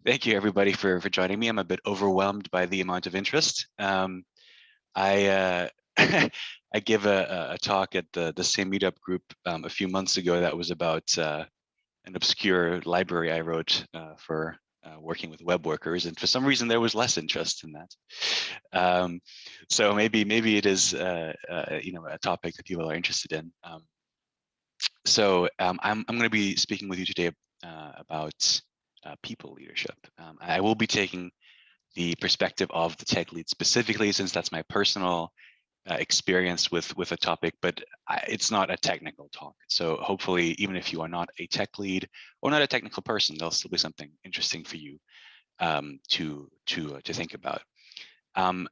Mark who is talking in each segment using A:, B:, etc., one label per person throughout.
A: Thank you, everybody, for joining me. I'm a bit overwhelmed by the amount of interest. I I give a talk at the same meetup group a few months ago that was about an obscure library I wrote for working with web workers, and for some reason there was less interest in that. So maybe it is a topic that people are interested in. I'm going to be speaking with you today about people leadership. I will be taking the perspective of the tech lead specifically, since that's my personal experience with a topic, but it's not a technical talk. So hopefully, even if you are not a tech lead or not a technical person, there'll still be something interesting for you to think about. And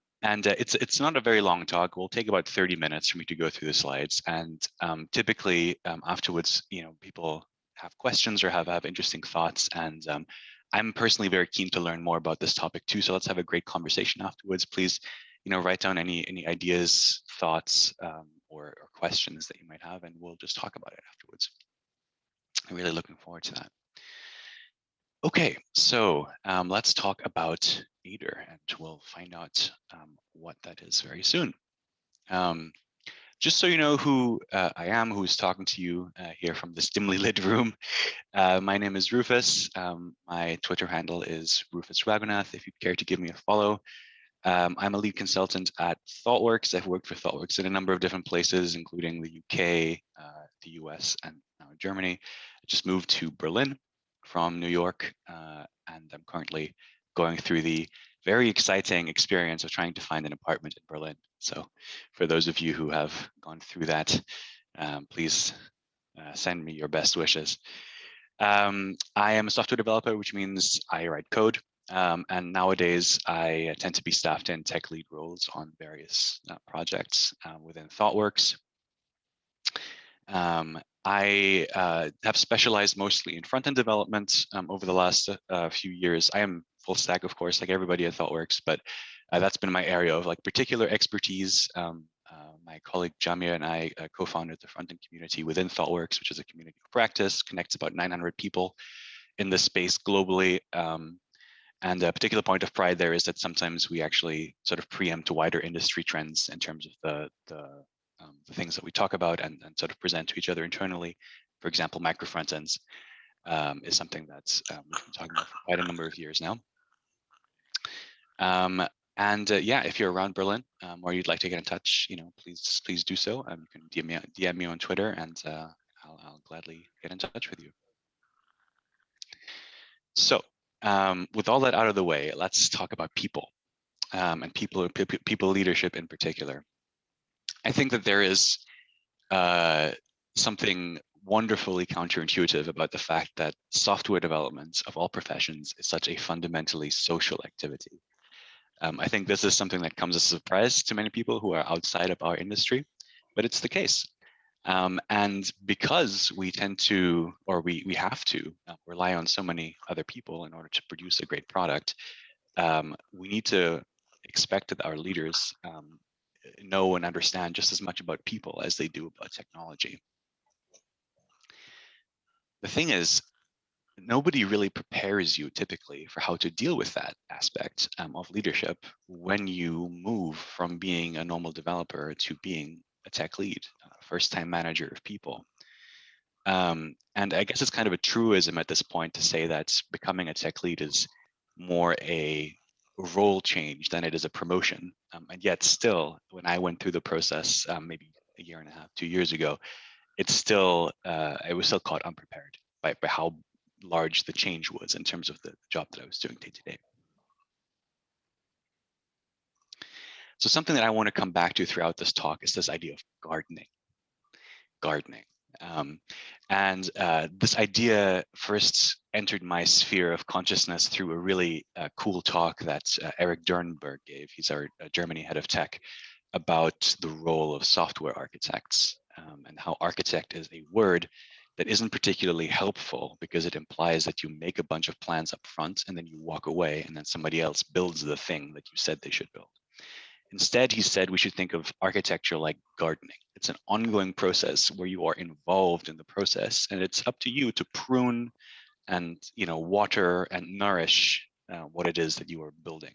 A: it's not a very long talk. It will take about 30 minutes for me to go through the slides. And typically afterwards, people have questions or have interesting thoughts. And I'm personally very keen to learn more about this topic too. So let's have a great conversation afterwards. Please, write down any ideas, thoughts, or questions that you might have, and we'll just talk about it afterwards. I'm really looking forward to that. Okay, so let's talk about AIDER, and we'll find out what that is very soon. Just so you know who I am, who's talking to you here from this dimly lit room, my name is Rufus. My Twitter handle is Rufus Ragunath, if you'd care to give me a follow. I'm a lead consultant at Thoughtworks. I've worked for Thoughtworks in a number of different places, including the UK, the US, and now Germany. I just moved to Berlin from New York, and I'm currently going through the very exciting experience of trying to find an apartment in Berlin. So for those of you who have gone through that, please send me your best wishes. I am a software developer, which means I write code. And nowadays, I tend to be staffed in tech lead roles on various projects within Thoughtworks. I have specialized mostly in front-end development over the last few years. I am full stack, of course, like everybody at Thoughtworks, but that's been my area of particular expertise. My colleague Jamia and I co-founded the front-end community within Thoughtworks, which is a community of practice, connects about 900 people in this space globally. And a particular point of pride there is that sometimes we actually sort of preempt wider industry trends in terms of the things that we talk about and sort of present to each other internally. For example, micro front ends is something that's we've been talking about for quite a number of years now. Yeah, if you're around Berlin or you'd like to get in touch, please do so. You can DM me on Twitter, and I'll gladly get in touch with you. So with all that out of the way, let's talk about people and people leadership in particular. I think that there is something wonderfully counterintuitive about the fact that software development of all professions is such a fundamentally social activity. I think this is something that comes as a surprise to many people who are outside of our industry, but it's the case. And because we tend to, or we have to rely on so many other people in order to produce a great product, we need to expect that our leaders know and understand just as much about people as they do about technology. The thing is, nobody really prepares you typically for how to deal with that aspect of leadership when you move from being a normal developer to being a tech lead, first-time manager of people. And I guess it's kind of a truism at this point to say that becoming a tech lead is more a role change than it is a promotion. And yet still, when I went through the process, maybe a year and a half, 2 years ago, it's still, I was still caught unprepared by how large the change was in terms of the job that I was doing day to day. So something that I want to come back to throughout this talk is this idea of gardening. This idea first entered my sphere of consciousness through a really cool talk that Eric Dernberg gave. He's our Germany head of tech, about the role of software architects and how architect is a word that isn't particularly helpful because it implies that you make a bunch of plans up front and then you walk away and then somebody else builds the thing that you said they should build. Instead, he said we should think of architecture like gardening. It's an ongoing process where you are involved in the process, and it's up to you to prune and water and nourish what it is that you are building.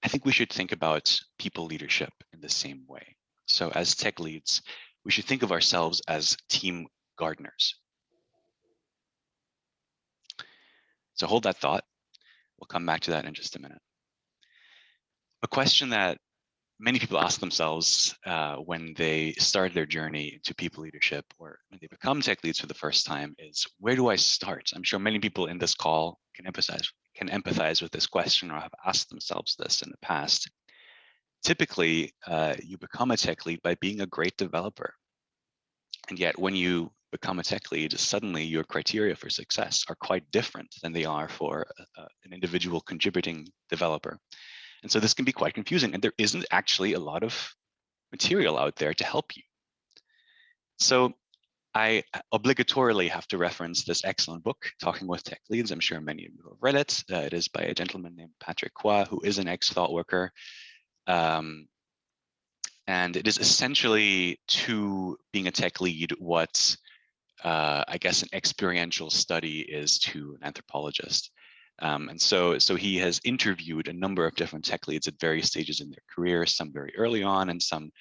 A: I think we should think about people leadership in the same way. So as tech leads, we should think of ourselves as team gardeners. So hold that thought. We'll come back to that in just a minute. A question that many people ask themselves when they start their journey into people leadership or when they become tech leads for the first time is, where do I start? I'm sure many people in this call can empathize with this question or have asked themselves this in the past. Typically, you become a tech lead by being a great developer. And yet when you become a tech lead, suddenly your criteria for success are quite different than they are for an individual contributing developer. And so this can be quite confusing, and there isn't actually a lot of material out there to help you. So I obligatorily have to reference this excellent book, Talking with Tech Leads. I'm sure many of you have read it. It is by a gentleman named Patrick Qua, who is an ex-thought worker. And it is essentially to being a tech lead what I guess an experiential study is to an anthropologist. And so he has interviewed a number of different tech leads at various stages in their career, some very early on and some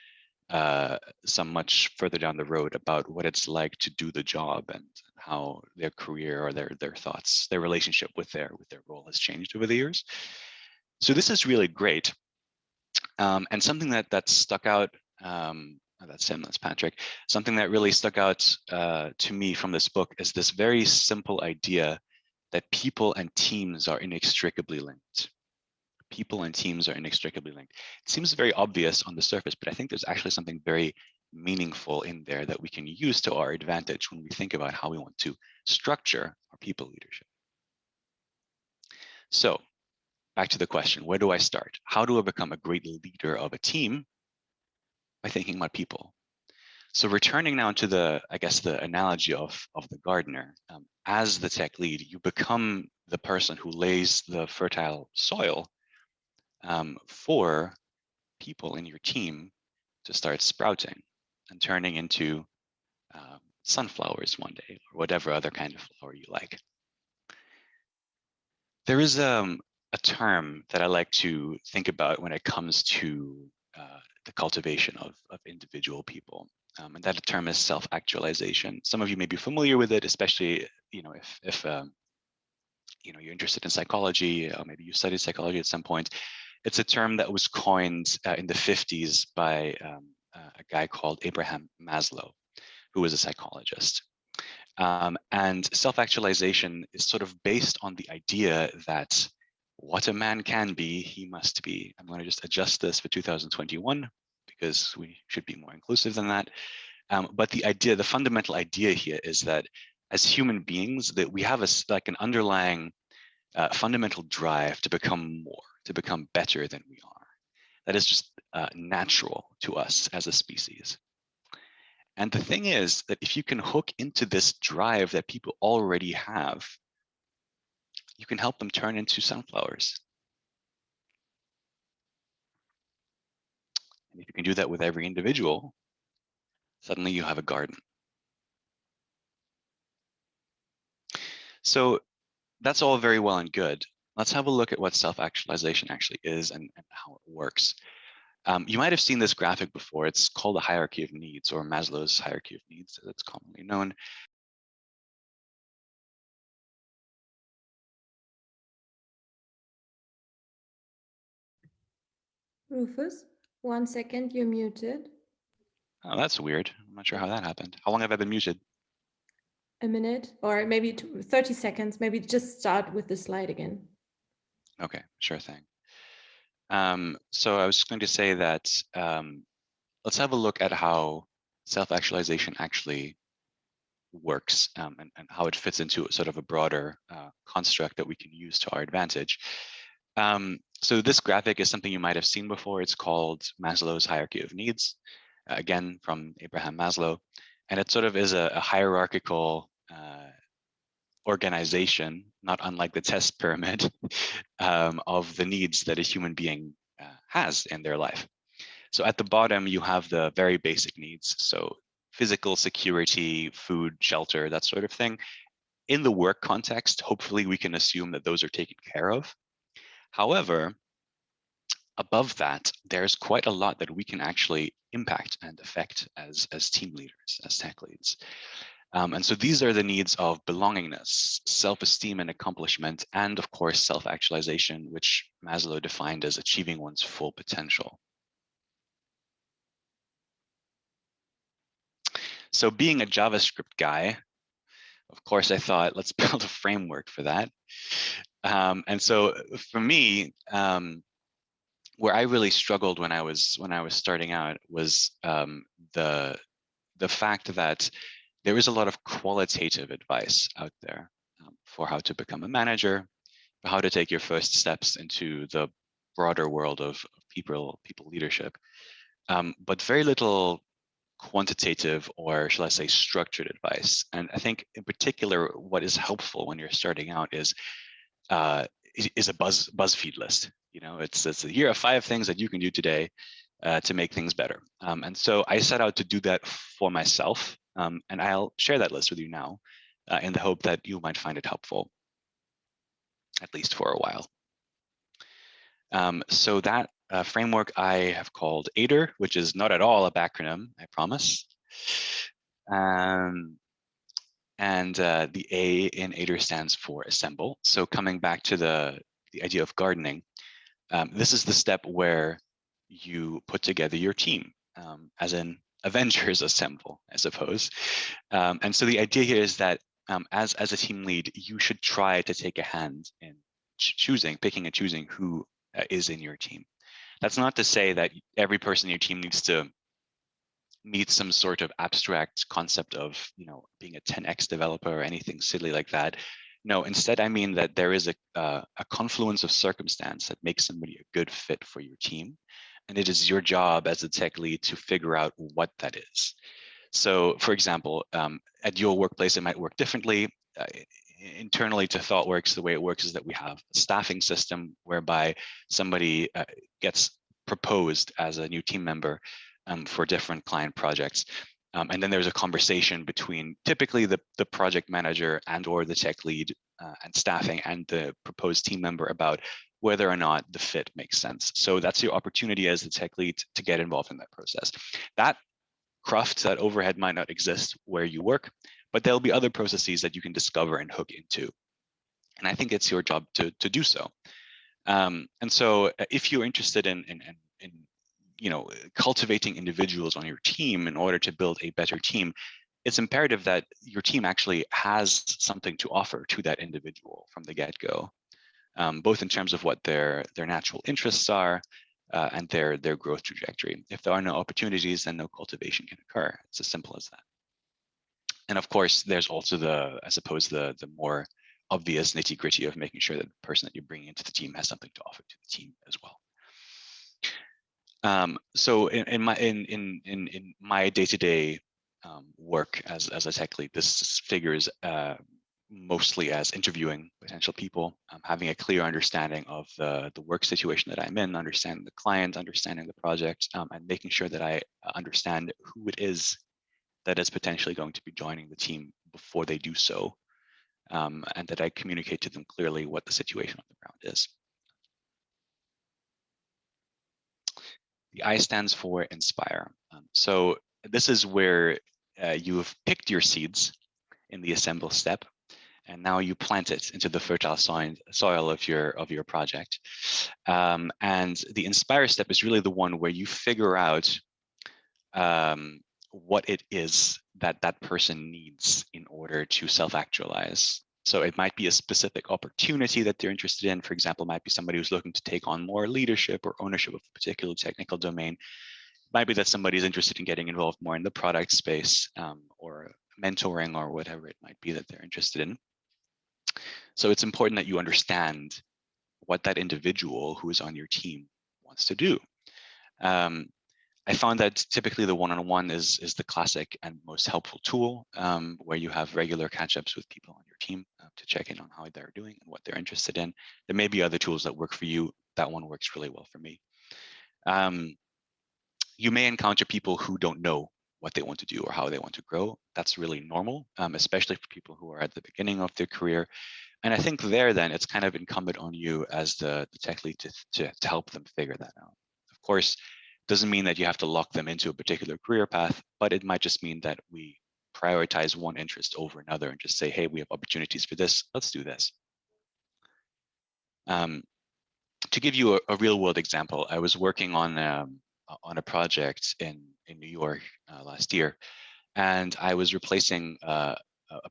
A: much further down the road, about what it's like to do the job and how their career or their thoughts, their relationship with their role has changed over the years. So this is really great. And something that stuck out, that's him, that's Patrick. Something that really stuck out to me from this book is this very simple idea that people and teams are inextricably linked. People and teams are inextricably linked. It seems very obvious on the surface, but I think there's actually something very meaningful in there that we can use to our advantage when we think about how we want to structure our people leadership. So back to the question, where do I start? How do I become a great leader of a team? By thinking about people. So returning now to the analogy of the gardener, as the tech lead, you become the person who lays the fertile soil for people in your team to start sprouting and turning into sunflowers one day, or whatever other kind of flower you like. There is a term that I like to think about when it comes to the cultivation of individual people. And that term is self-actualization. Some of you may be familiar with it, especially if you're interested in psychology, or maybe you studied psychology at some point. It's a term that was coined in the 50s by a guy called Abraham Maslow, who was a psychologist. And self-actualization is sort of based on the idea that what a man can be, he must be. I'm going to just adjust this for 2021 because we should be more inclusive than that. But the fundamental idea here is that as human beings, that we have an underlying fundamental drive to become more, to become better than we are. That is just natural to us as a species. And the thing is that if you can hook into this drive that people already have, you can help them turn into sunflowers. And if you can do that with every individual, suddenly you have a garden. So that's all very well and good. Let's have a look at what self-actualization actually is and how it works. You might have seen this graphic before. It's called the hierarchy of needs, or Maslow's hierarchy of needs, as it's commonly known.
B: Rufus, 1 second, you're muted.
A: Oh, that's weird. I'm not sure how that happened. How long have I been muted?
B: A minute, or maybe 30 seconds. Maybe just start with the slide again.
A: Okay, sure thing. So I was just going to say that let's have a look at how self-actualization actually works and how it fits into sort of a broader construct that we can use to our advantage. So this graphic is something you might have seen before. It's called Maslow's hierarchy of needs, again, from Abraham Maslow. And it sort of is a hierarchical organization, not unlike the test pyramid, of the needs that a human being has in their life. So at the bottom, you have the very basic needs. So physical security, food, shelter, that sort of thing. in the work context, hopefully we can assume that those are taken care of. However, above that, there's quite a lot that we can actually impact and affect as team leaders, as tech leads. And so these are the needs of belongingness, self-esteem and accomplishment, and of course, self-actualization, which Maslow defined as achieving one's full potential. So being a JavaScript guy, of course, I thought, let's build a framework for that. And so for me, where I really struggled when I was starting out was the fact that there is a lot of qualitative advice out there for how to become a manager, how to take your first steps into the broader world of people leadership, but very little quantitative, or shall I say structured advice. And I think in particular, what is helpful when you're starting out is a BuzzFeed list. You know, it's here are 5 things that you can do today to make things better. And so I set out to do that for myself, and I'll share that list with you now in the hope that you might find it helpful, at least for a while. So that framework I have called AIDER, which is not at all a backronym, I promise. And the A in AIDER stands for assemble. So coming back to the idea of gardening, this is the step where you put together your team, as in Avengers assemble, I suppose. And so the idea here is that as a team lead, you should try to take a hand in picking and choosing who is in your team. That's not to say that every person in your team needs to meet some sort of abstract concept of, you know, being a 10x developer or anything silly like that. No, instead, I mean that there is a confluence of circumstance that makes somebody a good fit for your team. And it is your job as a tech lead to figure out what that is. So for example, at your workplace, it might work differently. Internally to Thoughtworks, the way it works is that we have a staffing system whereby somebody gets proposed as a new team member for different client projects. And then there's a conversation between typically the project manager and or the tech lead and staffing and the proposed team member about whether or not the fit makes sense. So that's your opportunity as the tech lead to get involved in that process. That craft, that overhead might not exist where you work, but there'll be other processes that you can discover and hook into. And I think it's your job to do so. And so if you're interested in you know, cultivating individuals on your team in order to build a better team, it's imperative that your team actually has something to offer to that individual from the get-go, both in terms of what their natural interests are and their growth trajectory. If there are no opportunities, then no cultivation can occur. It's as simple as that. And of course, there's also I suppose the more obvious nitty-gritty of making sure that the person that you're bringing into the team has something to offer to the team as well. So in my day-to-day work as a tech lead, this figures mostly as interviewing potential people, having a clear understanding of the work situation that I'm in, understanding the client, understanding the project, and making sure that I understand who it is that is potentially going to be joining the team before they do so, and that I communicate to them clearly what the situation on the ground is. The I stands for inspire. So this is where you have picked your seeds in the assemble step, and now you plant it into the fertile soil of your project. And the inspire step is really the one where you figure out what it is that that person needs in order to self-actualize. So it might be a specific opportunity that they're interested in. For example, it might be somebody who's looking to take on more leadership or ownership of a particular technical domain. It might be that somebody's interested in getting involved more in the product space or mentoring or whatever it might be that they're interested in. So it's important that you understand what that individual who is on your team wants to do. I found that typically the one-on-one is the classic and most helpful tool where you have regular catch-ups with people on your team to check in on how they're doing and what they're interested in. There may be other tools that work for you. That one works really well for me. You may encounter people who don't know what they want to do or how they want to grow. That's really normal, especially for people who are at the beginning of their career. And I think there, then, it's kind of incumbent on you as the tech lead to help them figure that out. Of course, doesn't mean that you have to lock them into a particular career path, but it might just mean that we prioritize one interest over another and just say, hey, we have opportunities for this, let's do this. To give you a real world example, I was working on a project in New York last year, and I was replacing a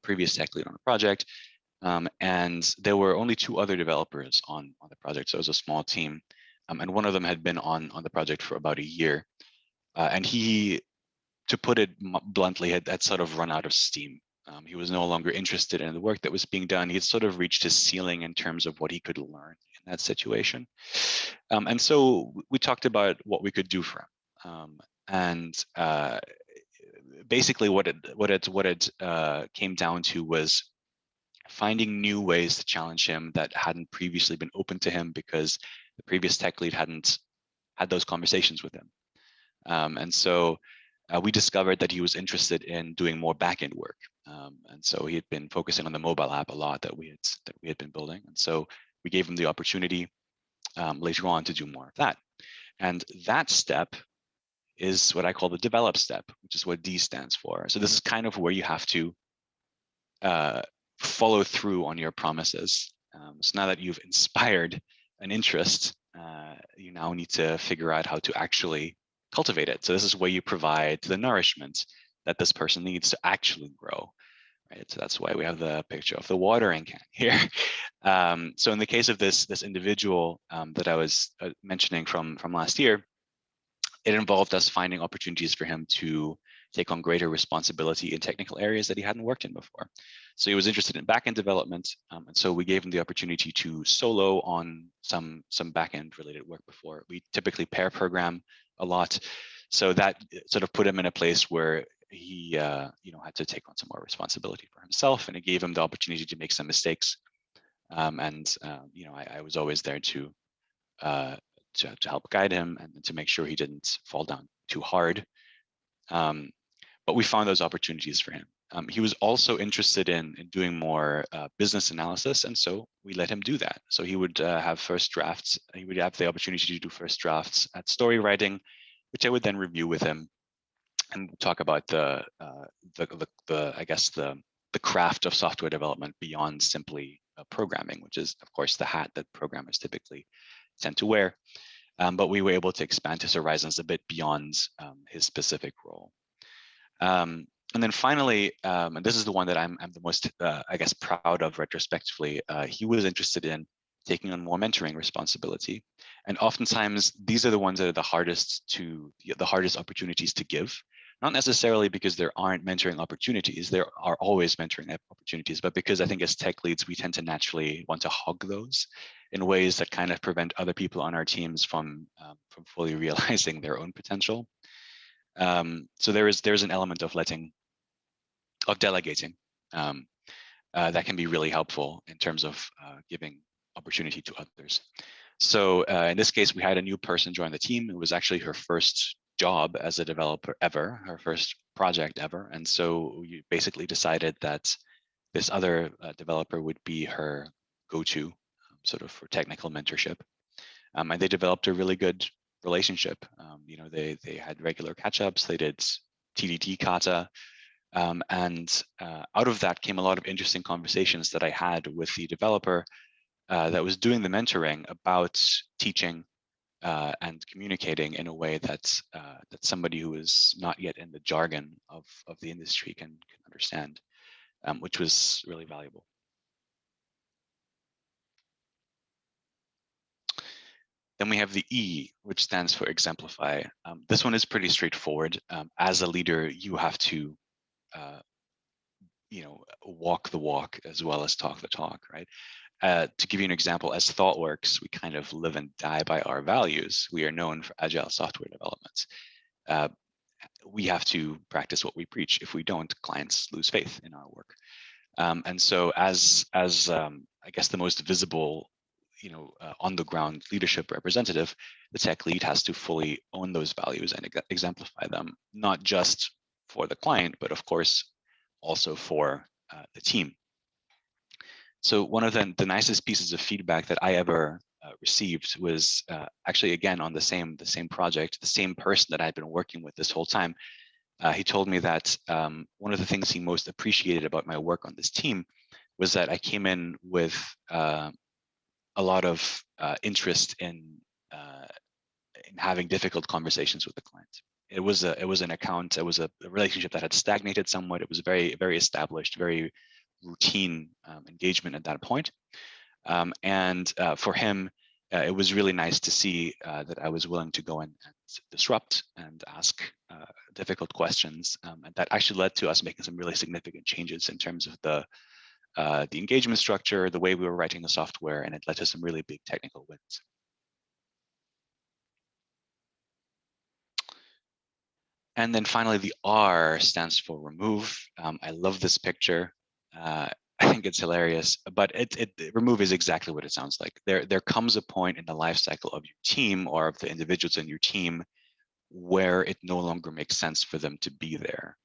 A: previous tech lead on a project. And there were only 2 other developers on the project, so it was a small team. And one of them had been on the project for about a year. And he, to put it bluntly, had sort of run out of steam. He was no longer interested in the work that was being done. He had sort of reached his ceiling in terms of what he could learn in that situation. And so we talked about what we could do for him. Basically what it came down to was finding new ways to challenge him that hadn't previously been open to him because the previous tech lead hadn't had those conversations with him. And so we discovered that he was interested in doing more backend work. And so he had been focusing on the mobile app a lot that we had been building. And so we gave him the opportunity later on to do more of that. And that step is what I call the develop step, which is what D stands for. So this is kind of where you have to follow through on your promises. So now that you've inspired an interest, you now need to figure out how to actually cultivate it. So this is where you provide the nourishment that this person needs to actually grow, right? So that's why we have the picture of the watering can here. So in the case of this individual that I was mentioning from last year, it involved us finding opportunities for him to take on greater responsibility in technical areas that he hadn't worked in before. So he was interested in backend development, and so we gave him the opportunity to solo on some backend related work before. We typically pair program a lot, so that sort of put him in a place where he had to take on some more responsibility for himself, and it gave him the opportunity to make some mistakes. I was always there to help guide him and to make sure he didn't fall down too hard. But we found those opportunities for him. He was also interested in doing more business analysis, and so we let him do that. So he would have first drafts. He would have the opportunity to do first drafts at story writing, which I would then review with him and talk about the craft of software development beyond simply programming, which is of course the hat that programmers typically tend to wear. But we were able to expand his horizons a bit beyond his specific role. And then finally, and this is the one that I'm the most, proud of retrospectively, he was interested in taking on more mentoring responsibility. And oftentimes, these are the ones that are the hardest opportunities to give. Not necessarily because there aren't mentoring opportunities, there are always mentoring opportunities, but because I think as tech leads, we tend to naturally want to hug those in ways that kind of prevent other people on our teams from fully realizing their own potential. So there's an element of delegating that can be really helpful in terms of giving opportunity to others. So in this case, we had a new person join the team. It was actually her first job as a developer ever, her first project ever. And so we basically decided that this other developer would be her go-to sort of for technical mentorship. And they developed a really good relationship. They had regular catch-ups, they did TDD kata, and out of that came a lot of interesting conversations that I had with the developer that was doing the mentoring about teaching and communicating in a way that somebody who is not yet in the jargon of the industry can understand, which was really valuable. Then we have the E, which stands for exemplify. This one is pretty straightforward. As a leader, you have to walk the walk as well as talk the talk, right? To give you an example, as Thoughtworks, we kind of live and die by our values. We are known for agile software development. We have to practice what we preach. If we don't, clients lose faith in our work. And so as I guess the most visible, on the ground leadership representative, the tech lead has to fully own those values and exemplify them, not just for the client, but of course also for the team. So one of the nicest pieces of feedback that I ever received was actually, again, on the same project, the same person that I'd been working with this whole time. He told me that one of the things he most appreciated about my work on this team was that I came in with a lot of interest in having difficult conversations with the client. It was an account, it was a relationship that had stagnated somewhat. It was very established, very routine engagement at that point. And for him, it was really nice to see that I was willing to go in and disrupt and ask difficult questions. And that actually led to us making some really significant changes in terms of the engagement structure, the way we were writing the software, and it led to some really big technical wins. And then finally, the R stands for remove. I love this picture. I think it's hilarious, but remove is exactly what it sounds like. There comes a point in the life cycle of your team or of the individuals in your team where it no longer makes sense for them to be there.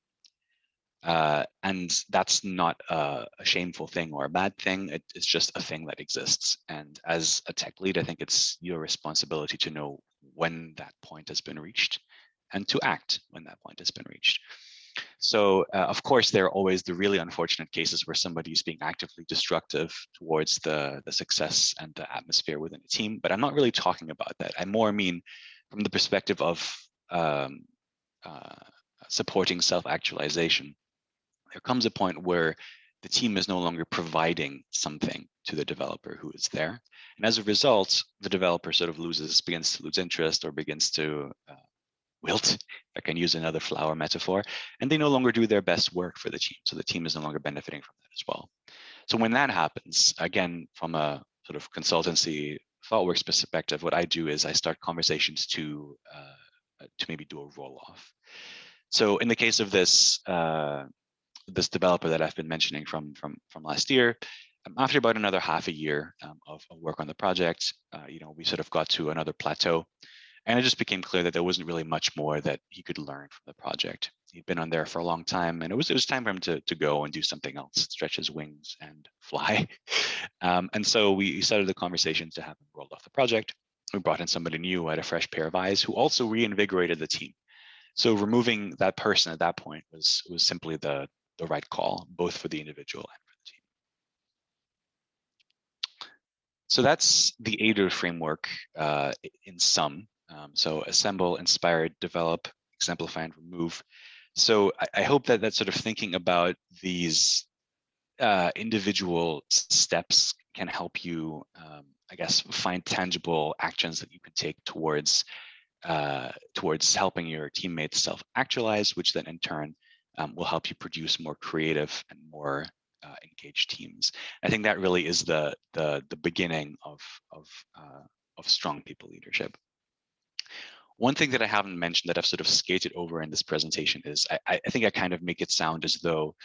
A: And that's not a shameful thing or a bad thing. It's just a thing that exists. And as a tech lead, I think it's your responsibility to know when that point has been reached and to act when that point has been reached. So of course, there are always the really unfortunate cases where somebody is being actively destructive towards the success and the atmosphere within a team, but I'm not really talking about that. I more mean from the perspective of supporting self-actualization. There comes a point where the team is no longer providing something to the developer who is there. And as a result, the developer sort of begins to lose interest or begins to wilt, if I can use another flower metaphor, and they no longer do their best work for the team. So the team is no longer benefiting from that as well. So when that happens, again, from a sort of consultancy Thoughtworks perspective, what I do is I start conversations to maybe do a roll-off. So in the case of this this developer that I've been mentioning from last year, after about another half a year of work on the project, we sort of got to another plateau. And it just became clear that there wasn't really much more that he could learn from the project. He'd been on there for a long time, and it was time for him to go and do something else, stretch his wings and fly. And so we started the conversation to have him rolled off the project. We brought in somebody new, had a fresh pair of eyes, who also reinvigorated the team. So removing that person at that point was simply the right call, both for the individual and for the team. So that's the AIDER framework in sum. So assemble, inspire, develop, exemplify, and remove. So I hope that sort of thinking about these individual steps can help you, I guess, find tangible actions that you can take towards helping your teammates self-actualize, which then in turn will help you produce more creative and more engaged teams. I think that really is the beginning of strong people leadership. One thing that I haven't mentioned that I've sort of skated over in this presentation is I think I kind of make it sound as though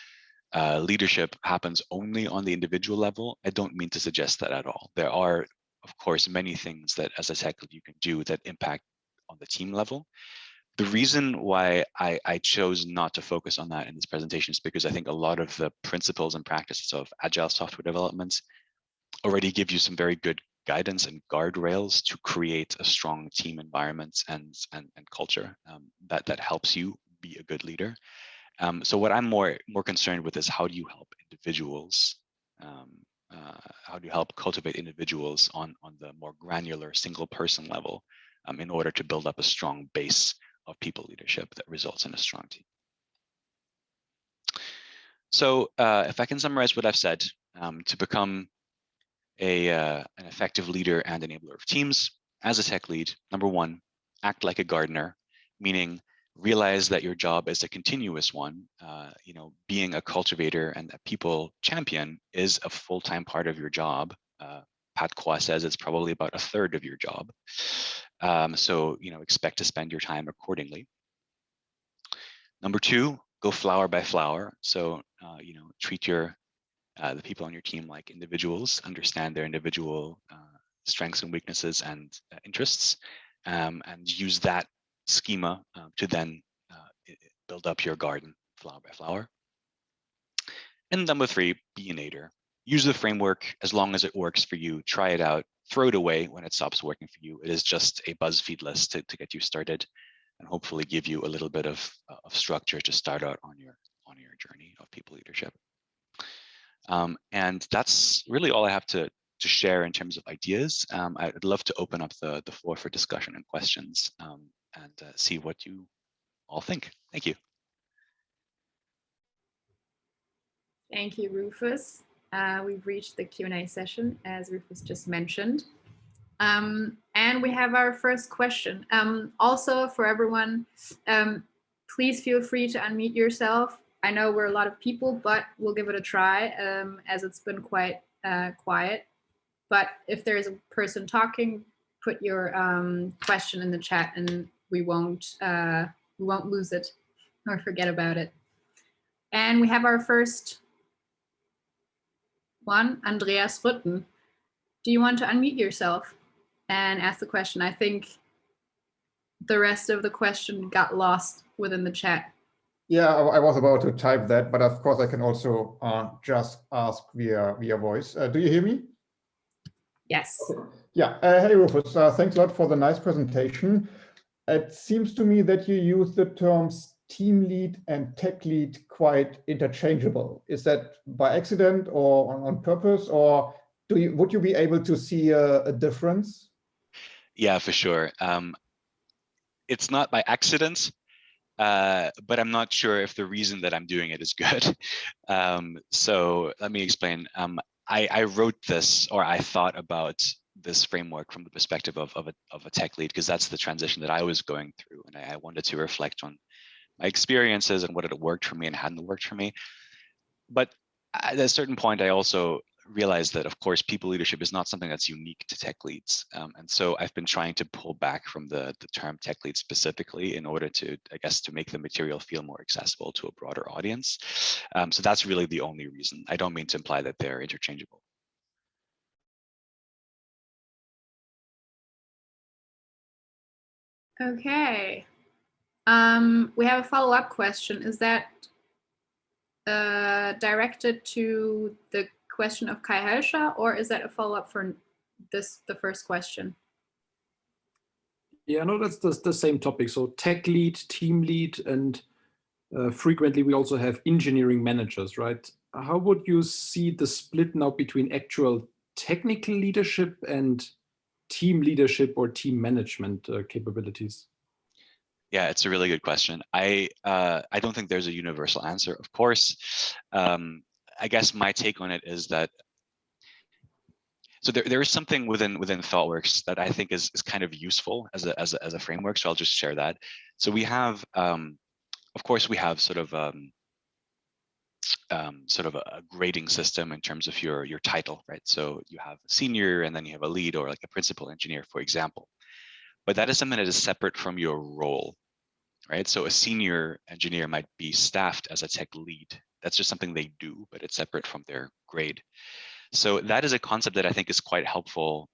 A: leadership happens only on the individual level. I don't mean to suggest that at all. There are, of course, many things that as a tech lead you can do that impact on the team level. The reason why I chose not to focus on that in this presentation is because I think a lot of the principles and practices of agile software development already give you some very good guidance and guardrails to create a strong team environment and culture that helps you be a good leader. So what I'm more concerned with is how do you help individuals? How do you help cultivate individuals on the more granular single person level in order to build up a strong base of people leadership that results in a strong team? So if I can summarize what I've said, to become an effective leader and enabler of teams, as a tech lead, number one, act like a gardener, meaning realize that your job is a continuous one. Being a cultivator and a people champion is a full-time part of your job. Pat Kwa says it's probably about a third of your job. So expect to spend your time accordingly. Number two, go flower by flower. So treat the people on your team like individuals, understand their individual strengths and weaknesses and interests, and use that schema to then build up your garden flower by flower. And number 3, be an aider. Use the framework as long as it works for you. Try it out. Throw it away when it stops working for you. It is just a BuzzFeed list to get you started, and hopefully give you a little bit of structure to start out on your journey of people leadership. And that's really all I have to share in terms of ideas. I'd love to open up the floor for discussion and questions, and see what you all think. Thank you.
C: Thank you, Rufus. We've reached the Q&A session, as Rufus just mentioned. And we have our first question. Also, for everyone, please feel free to unmute yourself. I know we're a lot of people, but we'll give it a try, as it's been quite quiet. But if there's a person talking, put your question in the chat, and we won't lose it or forget about it. And we have our first one, Andreas Rutten. Do you want to unmute yourself and ask the question? I think the rest of the question got lost within the chat.
D: Yeah, I was about to type that, but of course I can also just ask via voice. Do you hear me?
C: Yes.
D: Okay. Yeah. Hey, Rufus. Thanks a lot for the nice presentation. It seems to me that you use the terms team lead and tech lead quite interchangeable. Is that by accident or on purpose, or would you be able to see a difference?
A: Yeah, for sure. It's not by accident, but I'm not sure if the reason that I'm doing it is good. So let me explain. I wrote this, or I thought about this framework from the perspective of a tech lead, because that's the transition that I was going through, and I wanted to reflect on my experiences and what had worked for me and hadn't worked for me. But at a certain point, I also realized that, of course, people leadership is not something that's unique to tech leads. And so I've been trying to pull back from the term tech lead specifically in order to, I guess, to make the material feel more accessible to a broader audience. So that's really the only reason. I don't mean to imply that they're interchangeable.
C: Okay. We have a follow-up question. Is that directed to the question of Kai Hölscher, or is that a follow-up for the first question?
E: Yeah, no, that's the same topic. So tech lead, team lead, and frequently we also have engineering managers, right? How would you see the split now between actual technical leadership and team leadership or team management capabilities?
A: Yeah, it's a really good question. I don't think there's a universal answer, of course. I guess my take on it is that, so there is something within Thoughtworks that I think is kind of useful as a framework. So I'll just share that. So we have, of course, we have sort of a grading system in terms of your title, right? So you have a senior, and then you have a lead, or like a principal engineer, for example. But that is something that is separate from your role, right? So a senior engineer might be staffed as a tech lead. That's just something they do, but it's separate from their grade. So that is a concept that I think is quite helpful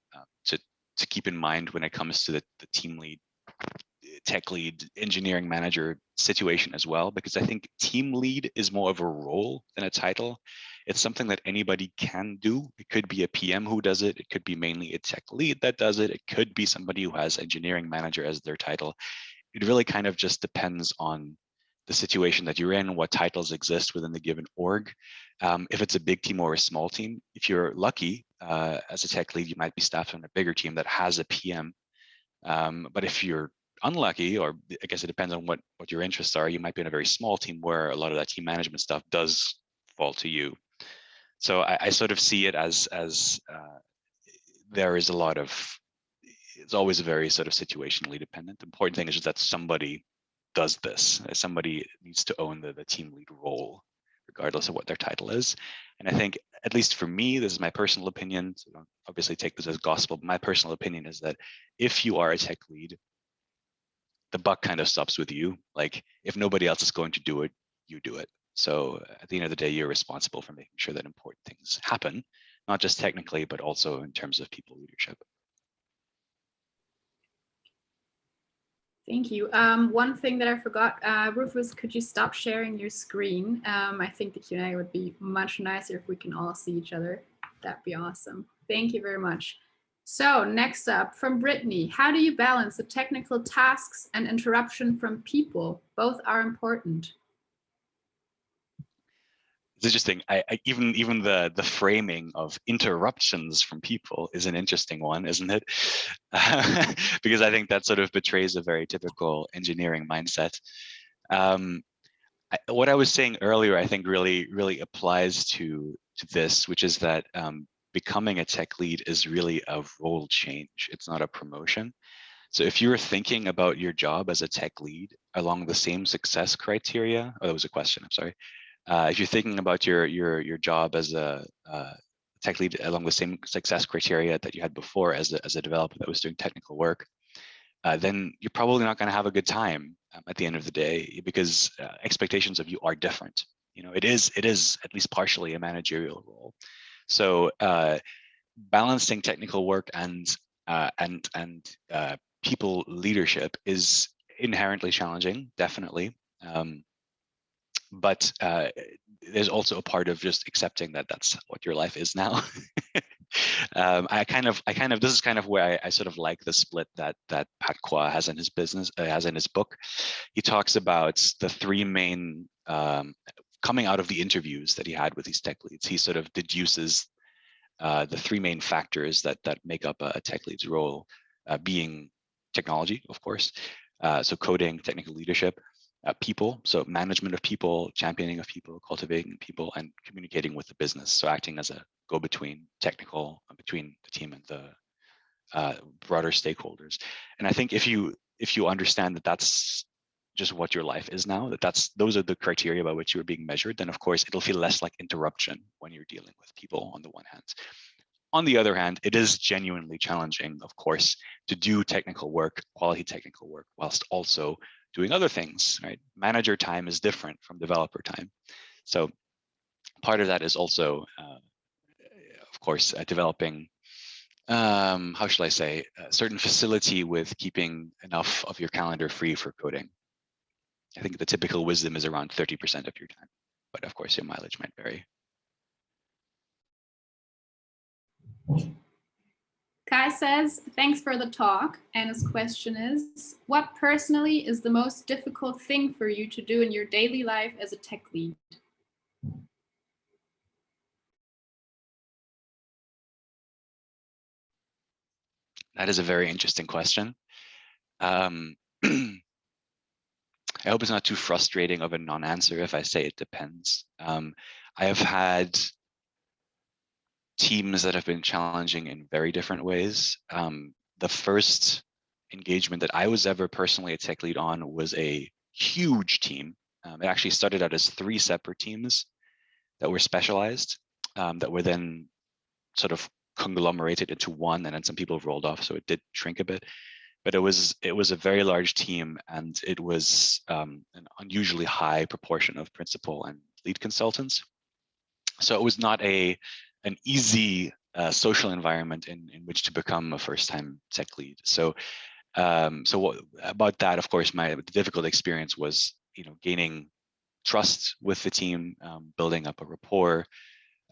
A: to keep in mind when it comes to the team lead, tech lead, engineering manager situation as well, because I think team lead is more of a role than a title. It's something that anybody can do. It could be a PM who does it. It could be mainly a tech lead that does it. It could be somebody who has engineering manager as their title. It really kind of just depends on the situation that you're in, what titles exist within the given org. If it's a big team or a small team, if you're lucky as a tech lead, you might be staffed on a bigger team that has a PM. But if you're unlucky, or I guess it depends on what your interests are, you might be in a very small team where a lot of that team management stuff does fall to you. So I sort of see it as there is a lot of, it's always a very sort of situationally dependent. The important thing is just that somebody does this. Somebody needs to own the team lead role, regardless of what their title is. And I think, at least for me, this is my personal opinion, so don't obviously take this as gospel, but my personal opinion is that if you are a tech lead, the buck kind of stops with you. Like, if nobody else is going to do it, you do it. So at the end of the day, you're responsible for making sure that important things happen, not just technically, but also in terms of people leadership.
C: Thank you. One thing that I forgot, Rufus, could you stop sharing your screen? I think the Q&A would be much nicer if we can all see each other. That'd be awesome. Thank you very much. So next up from Brittany, how do you balance the technical tasks and interruption from people? Both are important.
A: It's interesting. Even the framing of interruptions from people is an interesting one, isn't it? Because I think that sort of betrays a very typical engineering mindset. What I was saying earlier, I think really applies to this, which is that becoming a tech lead is really a role change. It's not a promotion. So if you're thinking about your job as a tech lead along the same success criteria, oh, that was a question, I'm sorry. If you're thinking about your job as a tech lead along the same success criteria that you had before as a developer that was doing technical work, then you're probably not going to have a good time at the end of the day, because expectations of you are different. You know, it is at least partially a managerial role. So balancing technical work and people leadership is inherently challenging, definitely. But there's also a part of just accepting that that's what your life is now. This is kind of where I sort of like the split that Pat Qua has in his book. He talks about the three main coming out of the interviews that he had with these tech leads. He sort of deduces the three main factors that make up a tech lead's role, being technology, of course, so coding, technical leadership, people, so management of people, championing of people, cultivating people, and communicating with the business. So acting as a go-between, technical between the team and the broader stakeholders. And I think if you understand that that's just what your life is now, those are the criteria by which you're being measured, then of course it'll feel less like interruption when you're dealing with people on the one hand. On the other hand, it is genuinely challenging, of course, to do technical work, quality technical work, whilst also doing other things, right? Manager time is different from developer time. So part of that is also, of course, developing, how shall I say, a certain facility with keeping enough of your calendar free for coding. I think the typical wisdom is around 30% of your time, but of course your mileage might vary.
C: Kai says, thanks for the talk. And his question is, what personally is the most difficult thing for you to do in your daily life as a tech lead?
A: That is a very interesting question. I hope it's not too frustrating of a non-answer if I say it depends. I have had teams that have been challenging in very different ways. The first engagement that I was ever personally a tech lead on was a huge team. It actually started out as 3 separate teams that were specialized, that were then sort of conglomerated into one, and then some people rolled off, so it did shrink a bit. But it was a very large team, and it was an unusually high proportion of principal and lead consultants. So it was not an easy social environment in which to become a first-time tech lead. So what about that? Of course, the difficult experience was, gaining trust with the team, building up a rapport,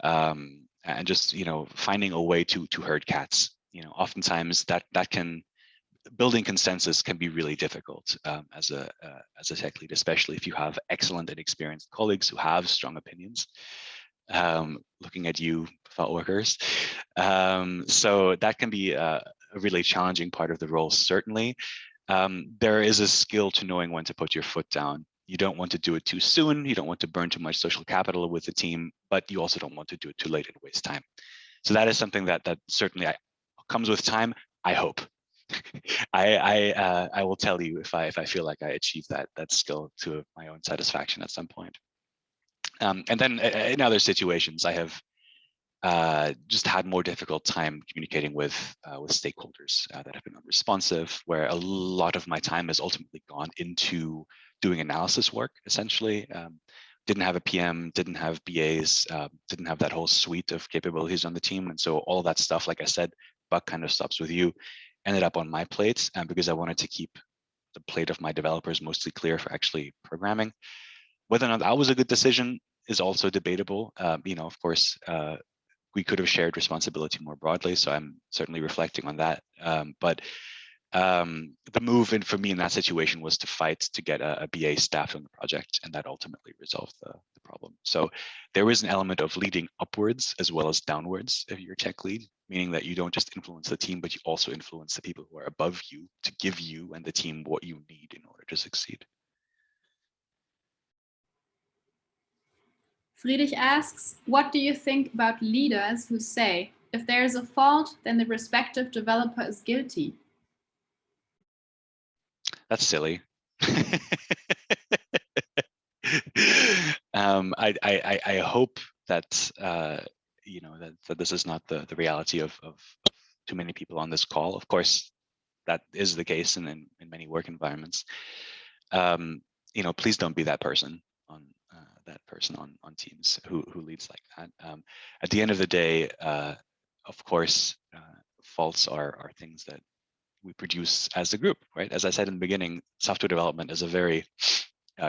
A: and just finding a way to herd cats. Oftentimes building consensus can be really difficult as a tech lead, especially if you have excellent and experienced colleagues who have strong opinions. Looking at you, Thoughtworkers. So that can be a really challenging part of the role, certainly. There is a skill to knowing when to put your foot down. You don't want to do it too soon. You don't want to burn too much social capital with the team, but you also don't want to do it too late and waste time. So that is something that certainly comes with time, I hope. I will tell you if I feel like I achieve that skill to my own satisfaction at some point. And then in other situations, I have just had more difficult time communicating with stakeholders that have been unresponsive, where a lot of my time has ultimately gone into doing analysis work, essentially. Didn't have a PM, didn't have BAs, didn't have that whole suite of capabilities on the team. And so all that stuff, like I said, Buck kind of stops with you, ended up on my plate, because I wanted to keep the plate of my developers mostly clear for actually programming. Whether or not that was a good decision is also debatable. Of course, we could have shared responsibility more broadly, so I'm certainly reflecting on that. But the move for me in that situation was to fight to get a BA staffed on the project, and that ultimately resolved the problem. So there is an element of leading upwards as well as downwards if you're tech lead, meaning that you don't just influence the team, but you also influence the people who are above you to give you and the team what you need in order to succeed.
C: Friedrich asks, what do you think about leaders who say, if there is a fault, then the respective developer is guilty?
A: That's silly. I hope that that this is not the reality of too many people on this call. Of course, that is the case in many work environments. Please don't be that person on teams who leads like that. At the end of the day, of course, faults are things that we produce as a group, right? As I said in the beginning, software development is a very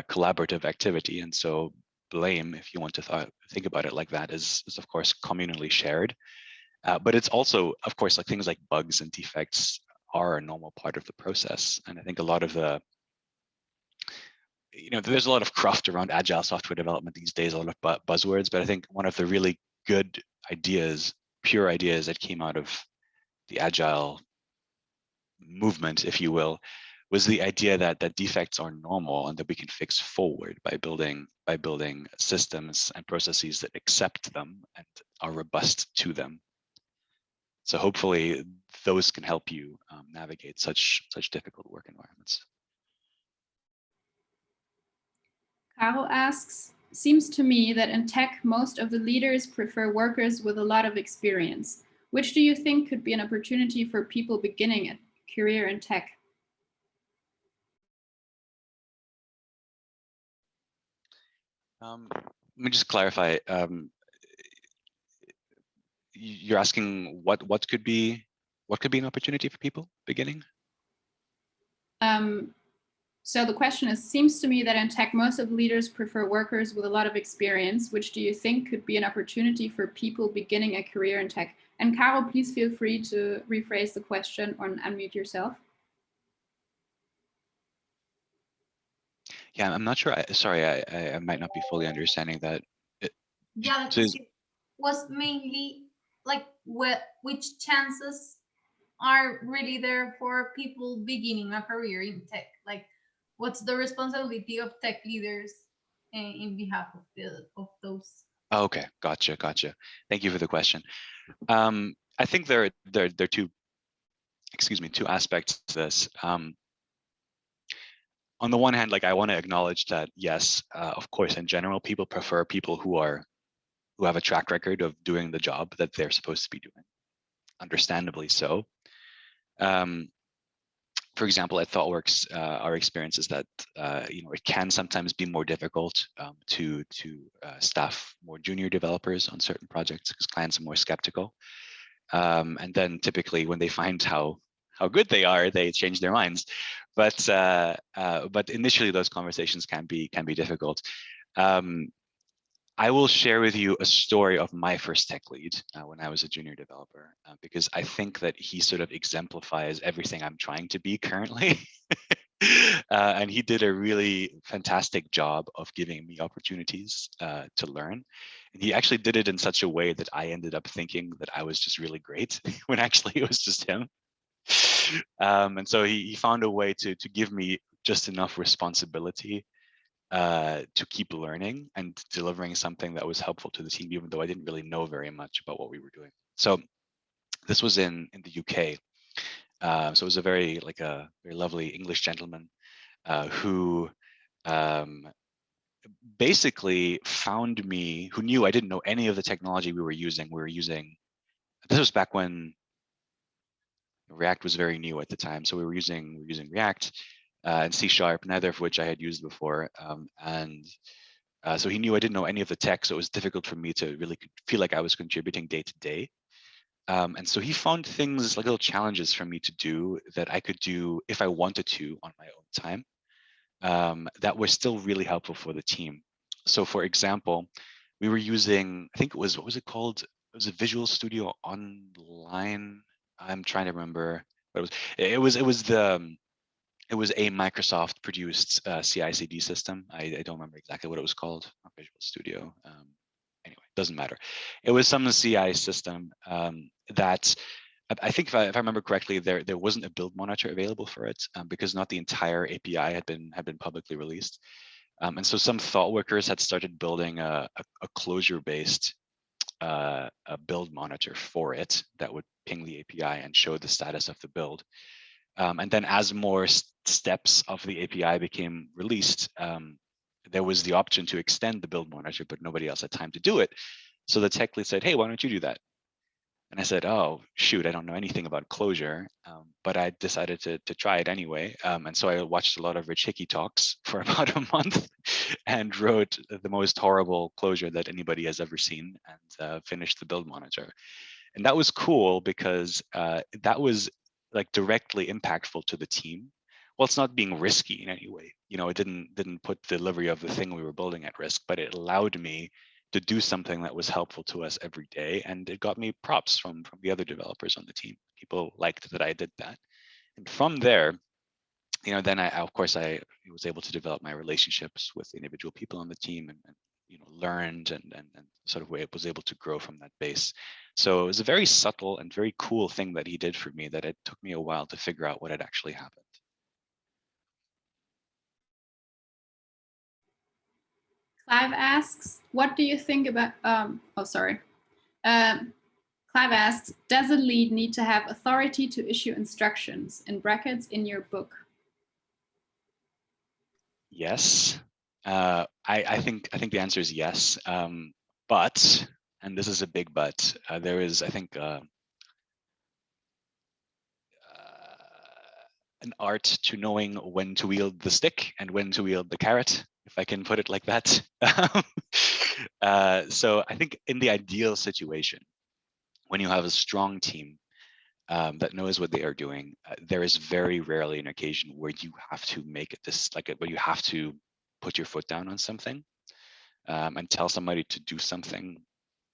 A: collaborative activity, and so blame, if you want to think about it like that, is of course communally shared. But it's also, of course, like things like bugs and defects are a normal part of the process. And I think a lot of there's a lot of cruft around agile software development these days, a lot of buzzwords, but I think one of the really good ideas, pure ideas that came out of the agile movement, if you will, was the idea that defects are normal and that we can fix forward by building systems and processes that accept them and are robust to them. So hopefully those can help you navigate such difficult work environments.
C: Caro asks, seems to me that in tech, most of the leaders prefer workers with a lot of experience. Which do you think could be an opportunity for people beginning a career in tech?
A: Let me just clarify. You're asking what could be an opportunity for people beginning?
C: So the question is, seems to me that in tech, most of the leaders prefer workers with a lot of experience. Which do you think could be an opportunity for people beginning a career in tech? And Caro, please feel free to rephrase the question or unmute yourself.
A: Yeah, I'm not sure. Sorry, I might not be fully understanding that.
F: Yeah,
A: so
F: it was mainly like which chances are really there for people beginning a career in tech? Like, what's the responsibility of tech leaders in behalf of those?
A: Okay, gotcha. Thank you for the question. I think there are two aspects to this. On the one hand, like I want to acknowledge that yes, of course, in general, people prefer people who have a track record of doing the job that they're supposed to be doing. Understandably so. For example, at Thoughtworks, our experience is that it can sometimes be more difficult to staff more junior developers on certain projects because clients are more skeptical. And then typically when they find how good they are, they change their minds. But initially those conversations can be difficult. I will share with you a story of my first tech lead when I was a junior developer, because I think that he sort of exemplifies everything I'm trying to be currently. And he did a really fantastic job of giving me opportunities to learn. And he actually did it in such a way that I ended up thinking that I was just really great when actually it was just him. And so he found a way to give me just enough responsibility to keep learning and delivering something that was helpful to the team, even though I didn't really know very much about what we were doing. So this was in the UK. So it was a very lovely English gentleman who basically found me, who knew I didn't know any of the technology we were using. This was back when React was very new at the time. So we were using React and C#, neither of which I had used before. So he knew I didn't know any of the tech, so it was difficult for me to really feel like I was contributing day to day. And so he found things like little challenges for me to do that I could do if I wanted to on my own time, that were still really helpful for the team. So for example, we were using, I think it was, what was it called? It was a Visual Studio Online. I'm trying to remember what it was. It was a Microsoft produced CI/CD system. I don't remember exactly what it was called. Not Visual Studio. Anyway, doesn't matter. It was some CI system that I think if I remember correctly, there wasn't a build monitor available for it because not the entire API had been publicly released. And so some thought workers had started building a closure-based a build monitor for it that would ping the API and show the status of the build. And then as more steps of the API became released, there was the option to extend the build monitor, but nobody else had time to do it. So the tech lead said, hey, why don't you do that? And I said, oh, shoot, I don't know anything about Clojure, but I decided to try it anyway. And so I watched a lot of Rich Hickey talks for about a month and wrote the most horrible Clojure that anybody has ever seen and finished the build monitor. And that was cool because that was like directly impactful to the team. Well, it's not being risky in any way. You know, it didn't put the delivery of the thing we were building at risk, but it allowed me to do something that was helpful to us every day. And it got me props from the other developers on the team. People liked that I did that. And from there, you know, then I was able to develop my relationships with individual people on the team and you know, learned and sort of was able to grow from that base. So it was a very subtle and very cool thing that he did for me that it took me a while to figure out what had actually happened.
C: Clive asks, what do you think about, Clive asks, does a lead need to have authority to issue instructions, in brackets, in your book?
A: Yes, I think the answer is yes, but, and this is a big but, there is, I think, an art to knowing when to wield the stick and when to wield the carrot, if I can put it like that. So I think in the ideal situation, when you have a strong team that knows what they are doing, there is very rarely an occasion where you have to make it where you have to put your foot down on something and tell somebody to do something,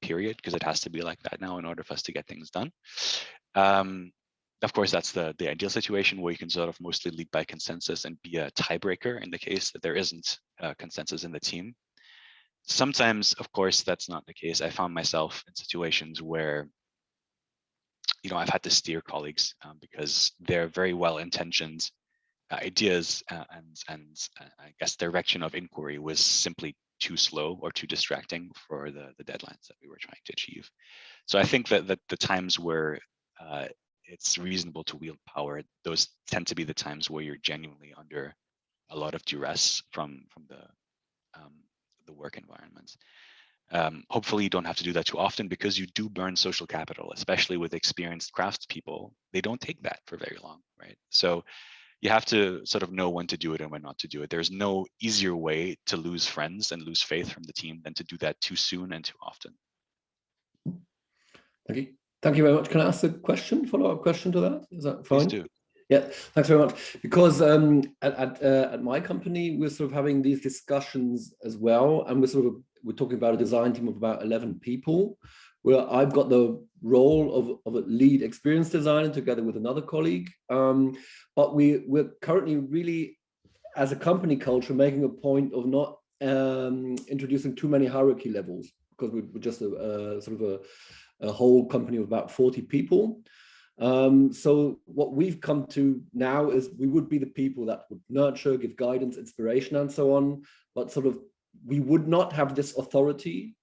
A: period, because it has to be like that now in order for us to get things done. Of course, that's the ideal situation where you can sort of mostly lead by consensus and be a tiebreaker in the case that there isn't consensus in the team. Sometimes, of course, that's not the case. I found myself in situations where, you know, I've had to steer colleagues because they're very well-intentioned ideas and I guess direction of inquiry was simply too slow or too distracting for the deadlines that we were trying to achieve. So I think that the times where it's reasonable to wield power, those tend to be the times where you're genuinely under a lot of duress from the work environment. Hopefully you don't have to do that too often because you do burn social capital, especially with experienced craftspeople. They don't take that for very long, right? So you have to sort of know when to do it and when not to do it. There's no easier way to lose friends and lose faith from the team than to do that too soon and too often.
G: Thank you. Thank you very much. Can I ask a question, follow-up question to that? Is that fine?
A: Please do.
G: Yeah, thanks very much. Because at my company, we're sort of having these discussions as well, and we're talking about a design team of about 11 people, where I've got the role of a lead experience designer together with another colleague. But we're currently really, as a company culture, making a point of not introducing too many hierarchy levels, because we're just a whole company of about 40 people. So what we've come to now is we would be the people that would nurture, give guidance, inspiration, and so on, but sort of we would not have this authority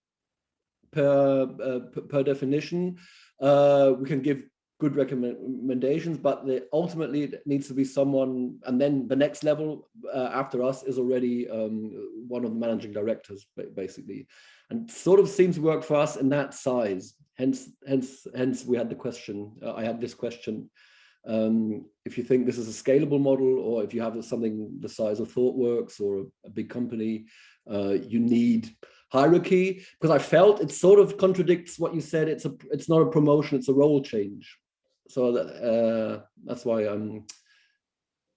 G: per definition. We can give good recommendations, but ultimately it needs to be someone, and then the next level after us is already one of the managing directors, basically, and sort of seems to work for us in that size. Hence we had the question, I had this question, if you think this is a scalable model, or if you have something the size of Thoughtworks or a big company, you need hierarchy, because I felt it sort of contradicts what you said. It's not a promotion, it's a role change. So that's why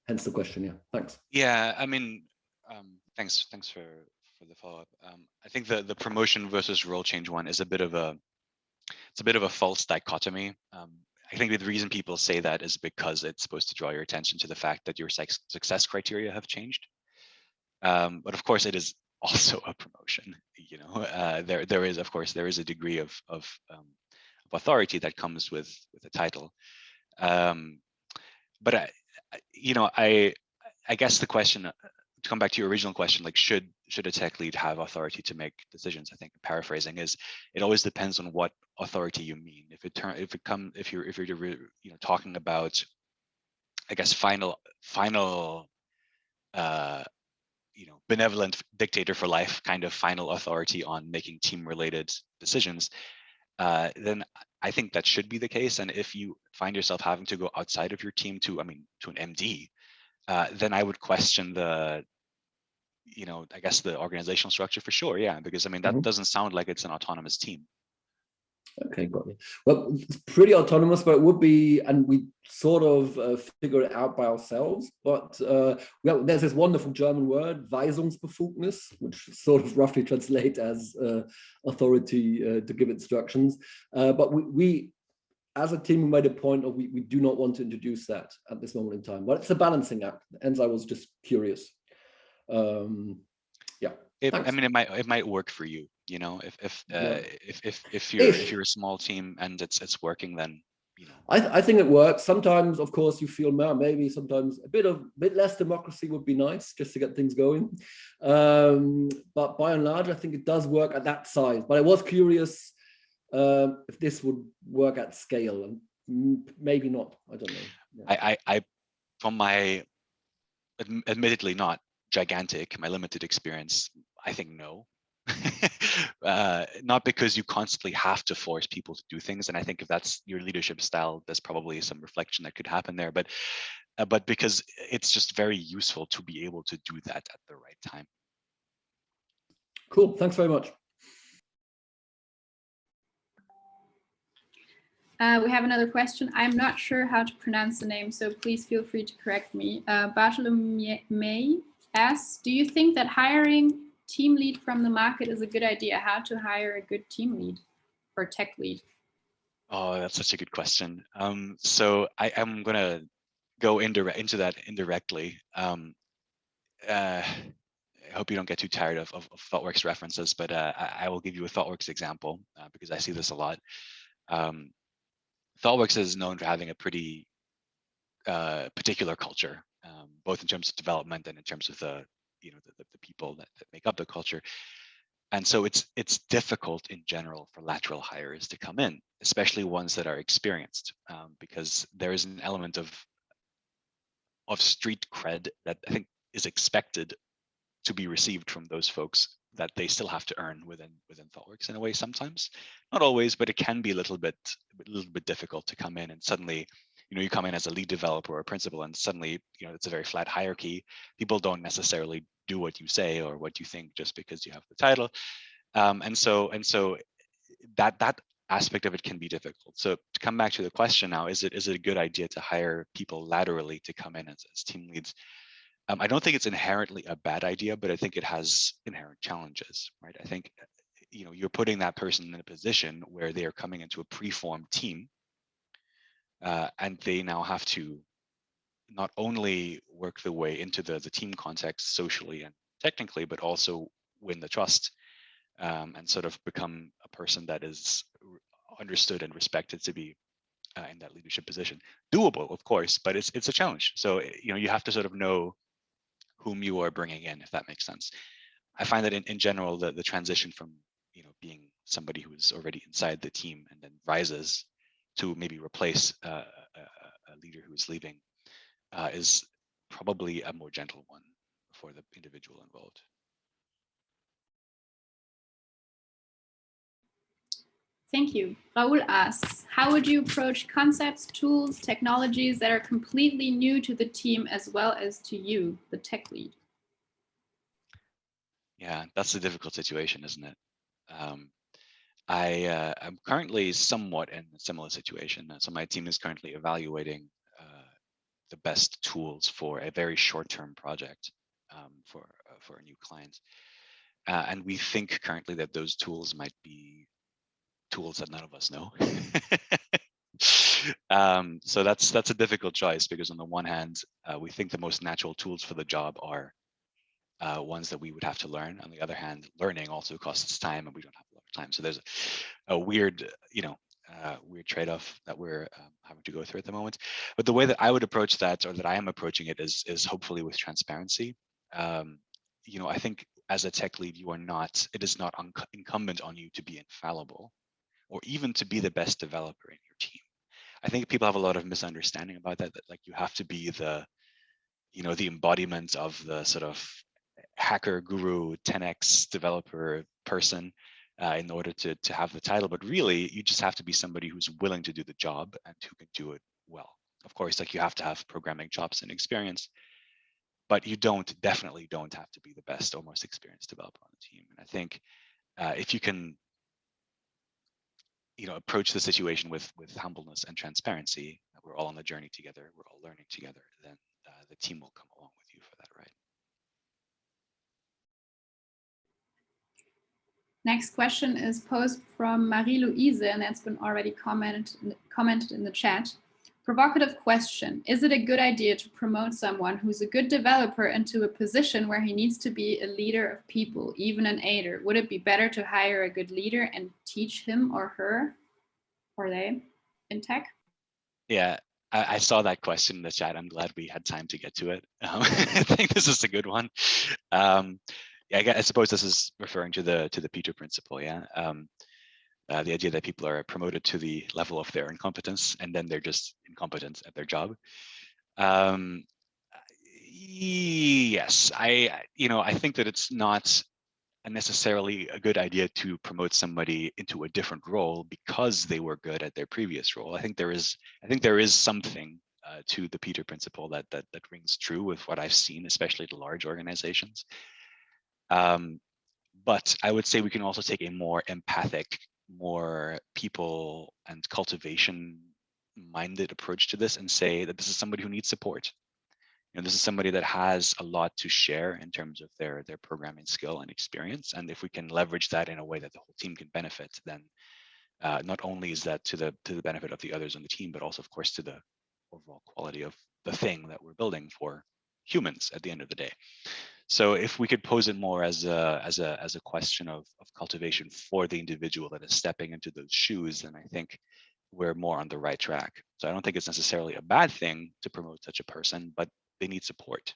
G: hence the question. Yeah, thanks.
A: Yeah, I mean, thanks for the follow-up. I think the promotion versus role change one is a bit of a false dichotomy. I think the reason people say that is because it's supposed to draw your attention to the fact that your success criteria have changed. But of course, it is also a promotion. You know, there is a degree of authority that comes with a title. But I guess the question, to come back to your original question, like should a tech lead have authority to make decisions? I think paraphrasing is, it always depends on what authority you mean. If you're talking about, I guess, final benevolent dictator for life kind of final authority on making team related decisions, then I think that should be the case. And if you find yourself having to go outside of your team to an MD, then I would question the organizational structure for sure. Yeah, because that doesn't sound like it's an autonomous team.
G: Okay, got it. Well, it's pretty autonomous, but it would be, and we sort of figure it out by ourselves. But there's this wonderful German word, Weisungsbefugnis, which sort of roughly translate as authority to give instructions. But we, as a team, we made a point of we do not want to introduce that at this moment in time. But it's a balancing act. Hence, I was just curious. Yeah.
A: It might work for you. You know, if you're a small team and it's working, then
G: I think it works. Sometimes, of course, you feel maybe sometimes a bit less democracy would be nice just to get things going. But by and large, I think it does work at that size. But I was curious if this would work at scale, and maybe not. I don't know. Yeah.
A: I from my admittedly not gigantic, my limited experience, I think no. Not because you constantly have to force people to do things, and I think if that's your leadership style, there's probably some reflection that could happen there, but because it's just very useful to be able to do that at the right time.
G: Cool, thanks very much.
C: We have another question. I'm not sure how to pronounce the name, so please feel free to correct me. Bartholomew asks, do you think that hiring team lead from the market is a good idea? How to hire a good team lead or tech lead?
A: Oh, that's such a good question. So I am going to go into that indirectly. I hope you don't get too tired of Thoughtworks references, but I will give you a Thoughtworks example because I see this a lot. Thoughtworks is known for having a pretty particular culture, both in terms of development and in terms of the people that make up the culture. And so it's difficult in general for lateral hires to come in, especially ones that are experienced, because there is an element of street cred that I think is expected to be received from those folks that they still have to earn within Thoughtworks in a way sometimes. Not always, but it can be a little bit difficult to come in and suddenly, you come in as a lead developer or a principal, and suddenly, it's a very flat hierarchy. People don't necessarily do what you say or what you think just because you have the title, and so that aspect of it can be difficult. So to come back to the question now, is it a good idea to hire people laterally to come in as team leads? I don't think it's inherently a bad idea, but I think it has inherent challenges, right? I think you're putting that person in a position where they are coming into a preformed team. And they now have to not only work their way into the team context socially and technically, but also win the trust and sort of become a person that is understood and respected to be in that leadership position. Doable, of course, but it's a challenge. So you have to sort of know whom you are bringing in, if that makes sense. I find that in general, the transition from being somebody who is already inside the team and then rises to maybe replace a leader who is leaving is probably a more gentle one for the individual involved.
C: Thank you. Raul asks, how would you approach concepts, tools, technologies that are completely new to the team as well as to you, the tech lead?
A: Yeah, that's a difficult situation, isn't it? I'm currently somewhat in a similar situation. So my team is currently evaluating the best tools for a very short-term project for a new client. And we think currently that those tools might be tools that none of us know. So that's a difficult choice, because on the one hand, we think the most natural tools for the job are ones that we would have to learn. On the other hand, learning also costs time, and we don't have a lot of time. So there's a weird, weird trade-off that we're having to go through at the moment. But the way that I would approach that, or that I am approaching it, is hopefully with transparency. I think as a tech lead, it is not incumbent on you to be infallible, or even to be the best developer in your team. I think people have a lot of misunderstanding about that like you have to be the embodiment of the sort of hacker guru 10x developer person in order to have the title. But really, you just have to be somebody who's willing to do the job and who can do it well. Of course, like you have to have programming chops and experience, but you definitely don't have to be the best or most experienced developer on the team. And I think if you can approach the situation with humbleness and transparency, we're all on the journey together, we're all learning together, then the team will come along with you for that, right?
C: Next question is posed from Marie-Louise, and that's been already commented in the chat. Provocative question. Is it a good idea to promote someone who's a good developer into a position where he needs to be a leader of people, even an AIDER? Would it be better to hire a good leader and teach him or her or they in tech?
A: Yeah, I saw that question in the chat. I'm glad we had time to get to it. I think this is a good one. Yeah, I suppose this is referring to the Peter principle. Yeah, the idea that people are promoted to the level of their incompetence, and then they're just incompetent at their job. Yes, I think that it's not necessarily a good idea to promote somebody into a different role because they were good at their previous role. I think there is something to the Peter principle that rings true with what I've seen, especially the large organizations. But I would say we can also take a more empathic, more people and cultivation minded approach to this and say that this is somebody who needs support. This is somebody that has a lot to share in terms of their programming skill and experience. And if we can leverage that in a way that the whole team can benefit, then not only is that to the benefit of the others on the team, but also, of course, to the overall quality of the thing that we're building for humans at the end of the day. So if we could pose it more as a question of cultivation for the individual that is stepping into those shoes, then I think we're more on the right track. So I don't think it's necessarily a bad thing to promote such a person, but they need support.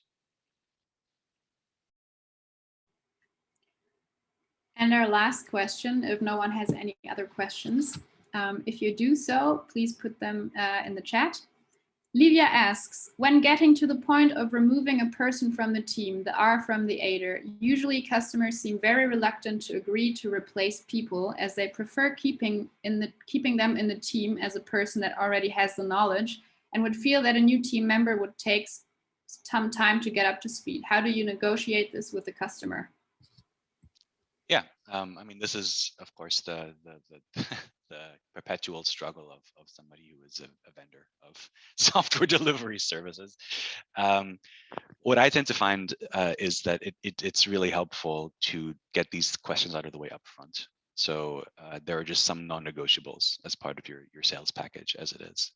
C: And our last question, if no one has any other questions, if you do so, please put them in the chat. Livia asks, when getting to the point of removing a person from the team, the R from the AIDER, usually customers seem very reluctant to agree to replace people, as they prefer keeping them in the team as a person that already has the knowledge and would feel that a new team member would take some time to get up to speed. How do you negotiate this with the customer?
A: Yeah, I mean, this is, of course, the perpetual struggle of somebody who is a vendor of software delivery services. What I tend to find is that it's really helpful to get these questions out of the way up front. So there are just some non-negotiables as part of your sales package, as it is,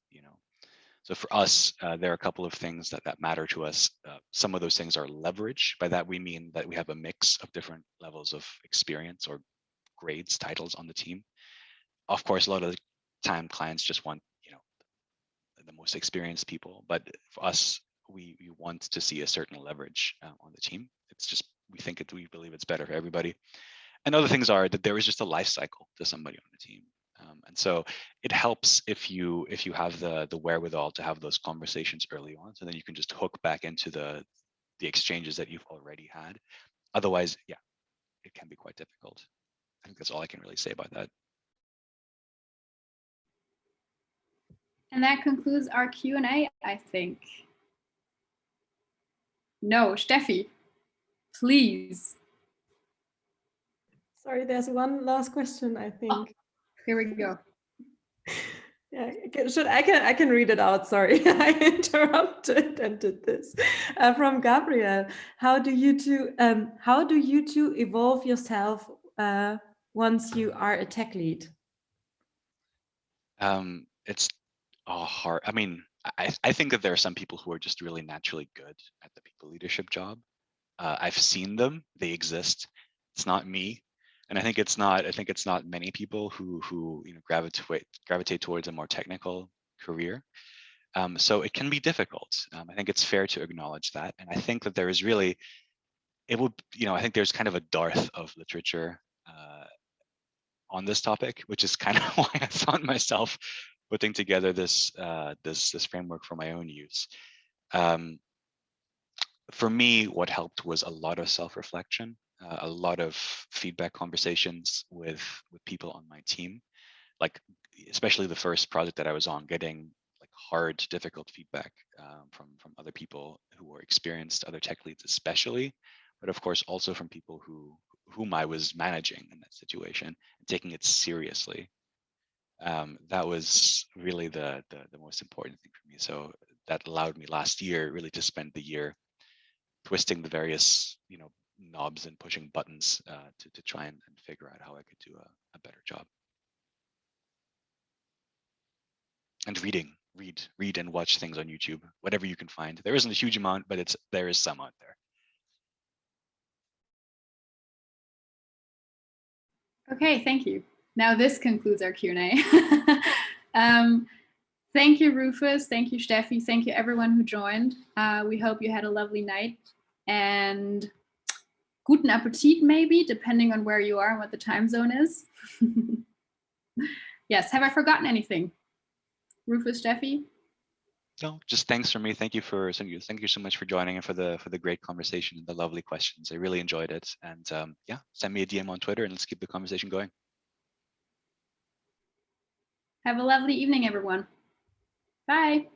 A: So for us, there are a couple of things that matter to us. Some of those things are leverage. By that, we mean that we have a mix of different levels of experience or grades, titles on the team. Of course, a lot of the time clients just want, the most experienced people. But for us, we want to see a certain leverage on the team. It's just, we believe it's better for everybody. And other things are that there is just a life cycle to somebody on the team. And so it helps if you have the wherewithal to have those conversations early on, so then you can just hook back into the exchanges that you've already had. Otherwise, yeah, it can be quite difficult. I think that's all I can really say about that.
C: And that concludes our Q&A, I think. No, Steffi, please.
B: Sorry, there's one last question, I think.
C: Here we go.
B: Yeah, I can read it out. Sorry, I interrupted and did this. From Gabriel, how do you two evolve yourself once you are a tech lead?
A: It's hard. I mean, I think that there are some people who are just really naturally good at the people leadership job. I've seen them; they exist. It's not me, and I think it's not many people who gravitate towards a more technical career. So it can be difficult. I think it's fair to acknowledge that, and I think that there is really, I think there's kind of a dearth of literature on this topic, which is kind of why I found myself putting together this framework for my own use. For me, what helped was a lot of self-reflection, a lot of feedback conversations with people on my team, like especially the first project that I was on, getting like hard, difficult feedback from other people who were experienced, other tech leads especially, but of course also from people whom I was managing in that situation and taking it seriously. That was really the most important thing for me. So that allowed me last year really to spend the year twisting the various knobs and pushing buttons to try and figure out how I could do a better job. And read and watch things on YouTube, whatever you can find. There isn't a huge amount, but there is some out there.
C: Okay, thank you. Now this concludes our Q&A. Thank you, Rufus. Thank you, Steffi. Thank you, everyone who joined. We hope you had a lovely night, and guten Appetit, maybe, depending on where you are and what the time zone is. Yes, have I forgotten anything? Rufus, Steffi?
A: No, just thanks from me. Thank you so much for joining and for the great conversation and the lovely questions. I really enjoyed it. And yeah, send me a DM on Twitter and let's keep the conversation going.
C: Have a lovely evening, everyone. Bye.